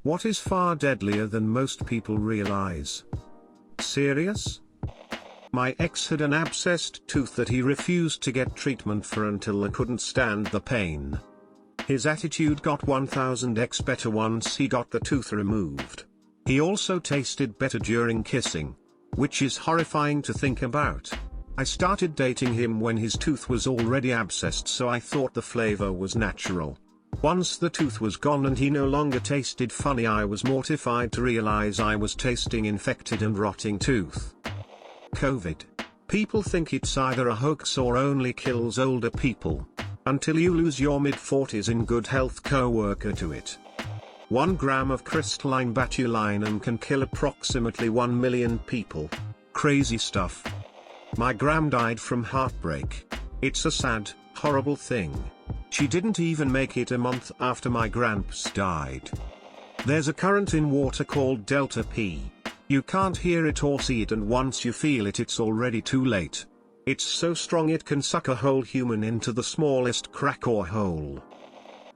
What is far deadlier than most people realize? Serious? My ex had an abscessed tooth that he refused to get treatment for until I couldn't stand the pain. His attitude got 1000x better once he got the tooth removed. He also tasted better during kissing, which is horrifying to think about. I started dating him when his tooth was already abscessed, so I thought the flavor was natural. Once the tooth was gone and he no longer tasted funny, I was mortified to realize I was tasting infected and rotting tooth. COVID. People think it's either a hoax or only kills older people, until you lose your mid-40s in good health coworker to it. 1 gram of crystalline botulinum can kill approximately 1 million people. Crazy stuff. My gram died from heartbreak. It's a sad, horrible thing. She didn't even make it a month after my gramps died. There's a current in water called delta P. You can't hear it or see it, and once you feel it, it's already too late. It's so strong it can suck a whole human into the smallest crack or hole.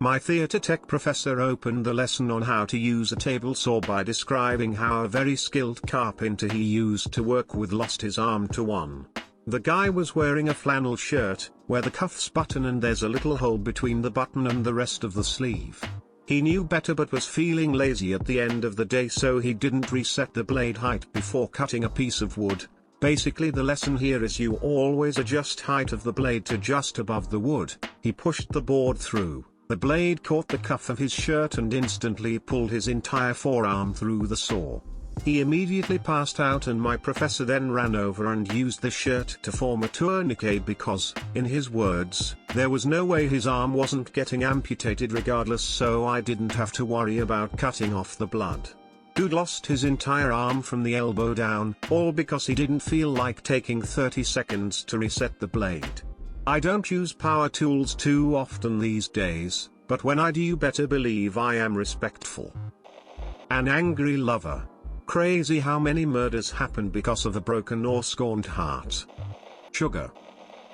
My theater tech professor opened the lesson on how to use a table saw by describing how a very skilled carpenter he used to work with lost his arm to one. The guy was wearing a flannel shirt, where the cuffs button and there's a little hole between the button and the rest of the sleeve. He knew better but was feeling lazy at the end of the day, so he didn't reset the blade height before cutting a piece of wood. Basically the lesson here is you always adjust height of the blade to just above the wood. He pushed the board through. The blade caught the cuff of his shirt and instantly pulled his entire forearm through the saw. He immediately passed out, and my professor then ran over and used the shirt to form a tourniquet because, in his words, there was no way his arm wasn't getting amputated regardless, so I didn't have to worry about cutting off the blood. Dude lost his entire arm from the elbow down, all because he didn't feel like taking 30 seconds to reset the blade. I don't use power tools too often these days, but when I do, you better believe I am respectful. An angry lover. Crazy how many murders happen because of a broken or scorned heart. Sugar.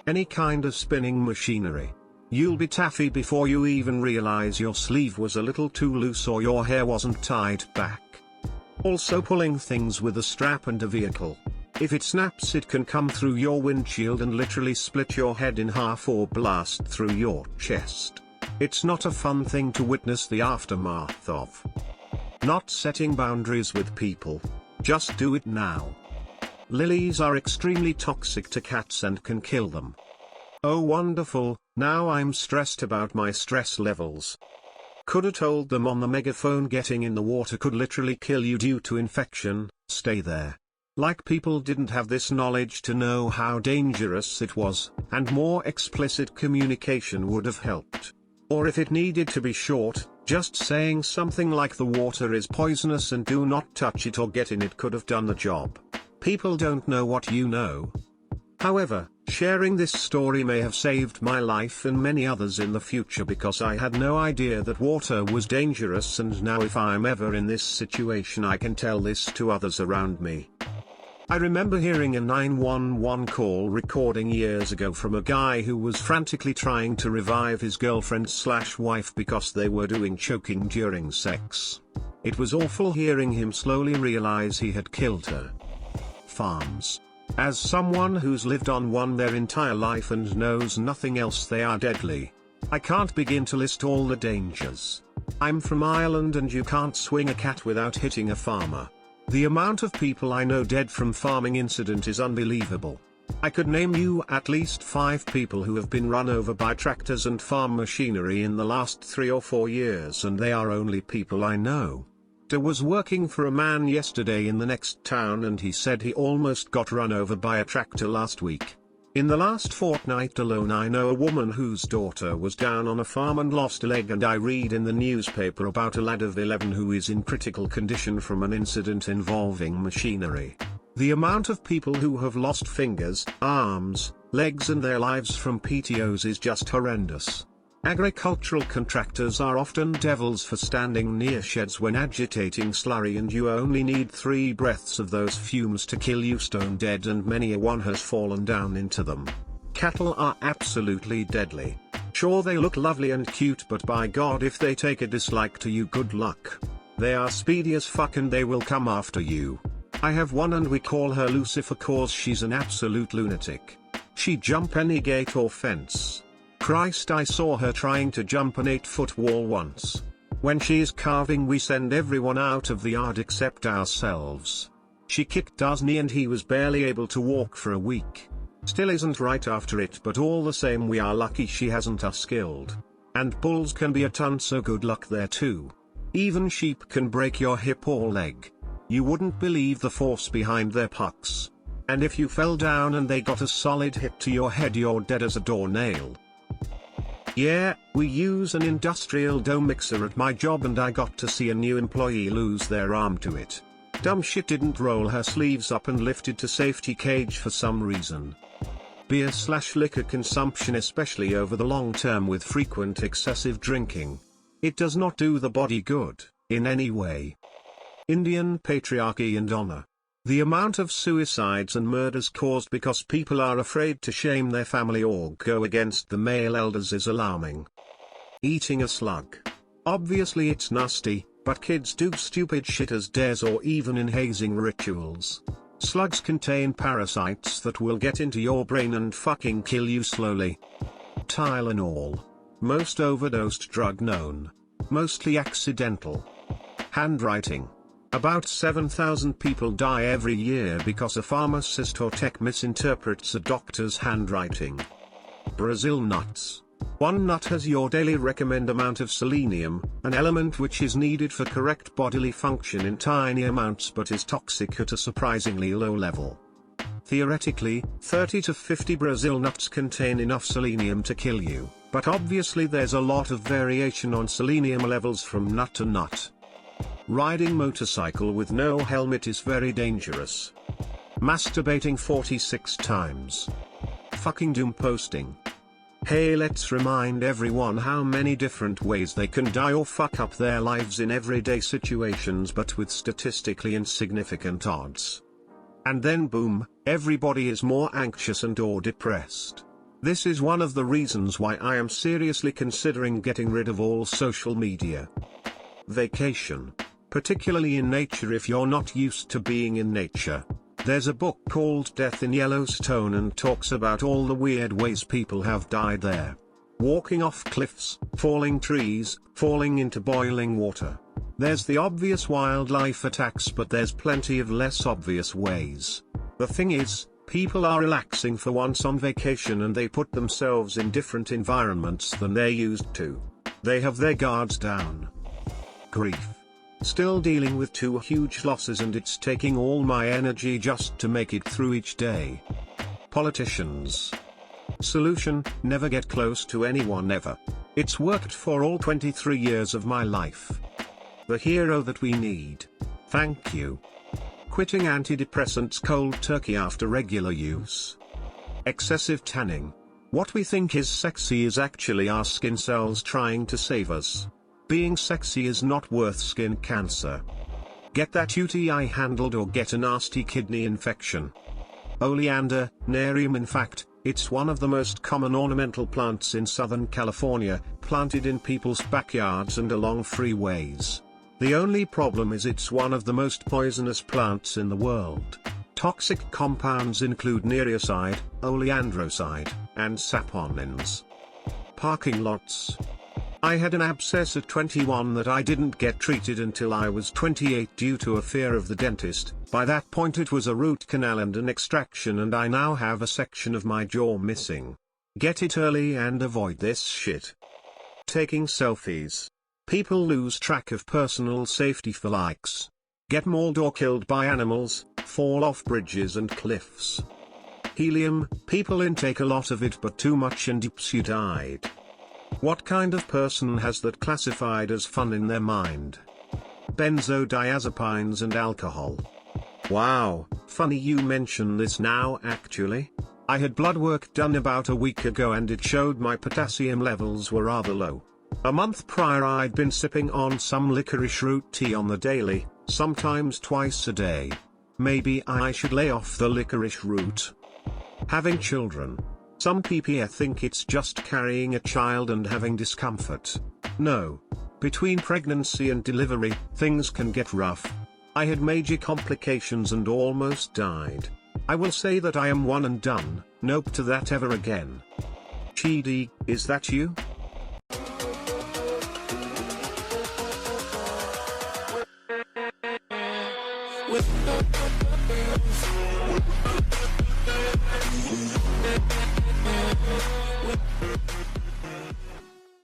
Any kind of spinning machinery. You'll be taffy before you even realize your sleeve was a little too loose or your hair wasn't tied back. Also pulling things with a strap and a vehicle. If it snaps, it can come through your windshield and literally split your head in half or blast through your chest. It's not a fun thing to witness the aftermath of. Not setting boundaries with people. Just do it now. Lilies are extremely toxic to cats and can kill them. Oh wonderful, now I'm stressed about my stress levels. Coulda told them on the megaphone getting in the water could literally kill you due to infection. Stay there. Like people didn't have this knowledge to know how dangerous it was, and more explicit communication would have helped. Or if it needed to be short, just saying something like the water is poisonous and do not touch it or get in it could have done the job. People don't know what you know. However, sharing this story may have saved my life and many others in the future, because I had no idea that water was dangerous, and now if I'm ever in this situation I can tell this to others around me. I remember hearing a 911 call recording years ago from a guy who was frantically trying to revive his girlfriend/wife because they were doing choking during sex. It was awful hearing him slowly realize he had killed her. Farms. As someone who's lived on one their entire life and knows nothing else, they are deadly. I can't begin to list all the dangers. I'm from Ireland and you can't swing a cat without hitting a farmer. The amount of people I know dead from farming incident is unbelievable. I could name you at least 5 people who have been run over by tractors and farm machinery in the last 3 or 4 years, and they are only people I know. I was working for a man yesterday in the next town and he said he almost got run over by a tractor last week. In the last fortnight alone I know a woman whose daughter was down on a farm and lost a leg, and I read in the newspaper about a lad of 11 who is in critical condition from an incident involving machinery. The amount of people who have lost fingers, arms, legs and their lives from PTOs is just horrendous. Agricultural contractors are often devils for standing near sheds when agitating slurry, and you only need 3 breaths of those fumes to kill you stone dead, and many a one has fallen down into them. Cattle are absolutely deadly. Sure, they look lovely and cute, but by God, if they take a dislike to you, good luck. They are speedy as fuck and they will come after you. I have one and we call her Lucifer cause she's an absolute lunatic. She jump any gate or fence. Christ, I saw her trying to jump an 8-foot wall once. When she is carving we send everyone out of the yard except ourselves. She kicked us knee and he was barely able to walk for a week. Still isn't right after it, but all the same we are lucky she hasn't us killed. And bulls can be a ton, so good luck there too. Even sheep can break your hip or leg. You wouldn't believe the force behind their pucks. And if you fell down and they got a solid hit to your head, you're dead as a doornail. Yeah, we use an industrial dough mixer at my job and I got to see a new employee lose their arm to it. Dumb shit didn't roll her sleeves up and lifted to safety cage for some reason. Beer/liquor consumption, especially over the long term with frequent excessive drinking. It does not do the body good, in any way. Indian patriarchy and honor. The amount of suicides and murders caused because people are afraid to shame their family or go against the male elders is alarming. Eating a slug. Obviously it's nasty, but kids do stupid shit as dares or even in hazing rituals. Slugs contain parasites that will get into your brain and fucking kill you slowly. Tylenol. Most overdosed drug known. Mostly accidental. Handwriting. About 7,000 people die every year because a pharmacist or tech misinterprets a doctor's handwriting. Brazil nuts. One nut has your daily recommended amount of selenium, an element which is needed for correct bodily function in tiny amounts but is toxic at a surprisingly low level. Theoretically, 30 to 50 Brazil nuts contain enough selenium to kill you, but obviously there's a lot of variation on selenium levels from nut to nut. Riding motorcycle with no helmet is very dangerous. Masturbating 46 times. Fucking doom posting. Hey, let's remind everyone how many different ways they can die or fuck up their lives in everyday situations but with statistically insignificant odds. And then boom, everybody is more anxious and or depressed. This is one of the reasons why I am seriously considering getting rid of all social media. Vacation. Particularly in nature if you're not used to being in nature. There's a book called Death in Yellowstone and talks about all the weird ways people have died there. Walking off cliffs, falling trees, falling into boiling water. There's the obvious wildlife attacks, but there's plenty of less obvious ways. The thing is, people are relaxing for once on vacation and they put themselves in different environments than they're used to. They have their guards down. Grief. Still dealing with 2 huge losses and it's taking all my energy just to make it through each day. Politicians. Solution: never get close to anyone ever. It's worked for all 23 years of my life. The hero that we need. Thank you. Quitting antidepressants cold turkey after regular use. Excessive tanning. What we think is sexy is actually our skin cells trying to save us. Being sexy is not worth skin cancer. Get that UTI handled or get a nasty kidney infection. Oleander, nerium. In fact, it's one of the most common ornamental plants in Southern California, planted in people's backyards and along freeways. The only problem is it's one of the most poisonous plants in the world. Toxic compounds include nereoside, oleandroside, and saponins. Parking lots. I had an abscess at 21 that I didn't get treated until I was 28 due to a fear of the dentist. By that point it was a root canal and an extraction, and I now have a section of my jaw missing. Get it early and avoid this shit. Taking selfies. People lose track of personal safety for likes. Get mauled or killed by animals, fall off bridges and cliffs. Helium. People intake a lot of it but too much and you died. What kind of person has that classified as fun in their mind? Benzodiazepines and alcohol. Wow, funny you mention this now actually. I had blood work done about a week ago and it showed my potassium levels were rather low. A month prior I'd been sipping on some licorice root tea on the daily, sometimes twice a day. Maybe I should lay off the licorice root. Having children. Some people think it's just carrying a child and having discomfort. No. Between pregnancy and delivery, things can get rough. I had major complications and almost died. I will say that I am one and done, nope to that ever again. Chidi, is that you? With